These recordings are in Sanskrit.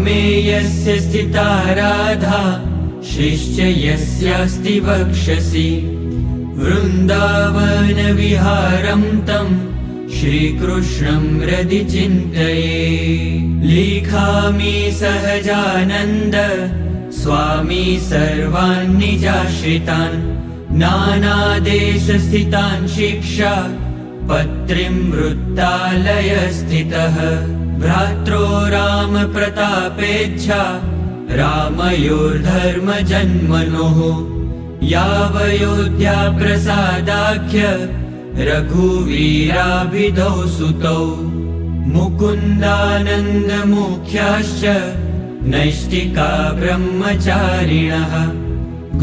ग्रामे यस्य स्थिता राधा श्रीश्च यस्यास्ति वक्षसि वृन्दावनविहारं तं श्रीकृष्णं हृदि चिन्तये लिखामि सहजानन्द स्वामी सर्वान् निजाश्रितान् नानादेशस्थितान् शिक्षा पत्रिं वृत्तालयस्थितः भ्रात्रो राम प्रतापेच्छा रामयोर्धर्मजन्मनोः यावयोध्या प्रसादाख्य रघुवीराभिधौ सुतौ मुकुन्दानन्दमुख्याश्च नैष्टिका ब्रह्मचारिणः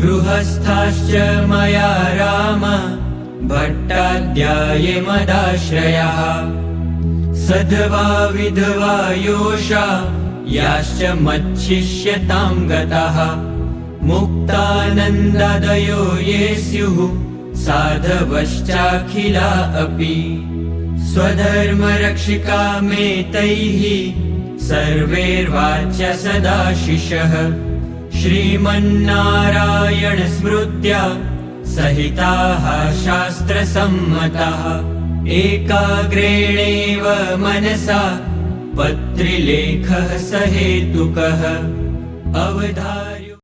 गृहस्थाश्च मया राम भट्टाध्याये मदाश्रयः सधवा विधवा योषा याश्च मच्छिष्यतां गताः मुक्तानन्दादयो ये स्युः साधवश्चाखिला अपि स्वधर्मरक्षिका मे तैः सर्वैर्वाच्य सदाशिषः श्रीमन्नारायण स्मृत्या सहिताः शास्त्रसम्मताः एकाग्रेणेव मनसा पत्रिलेखः सहेतुकः अवधार्य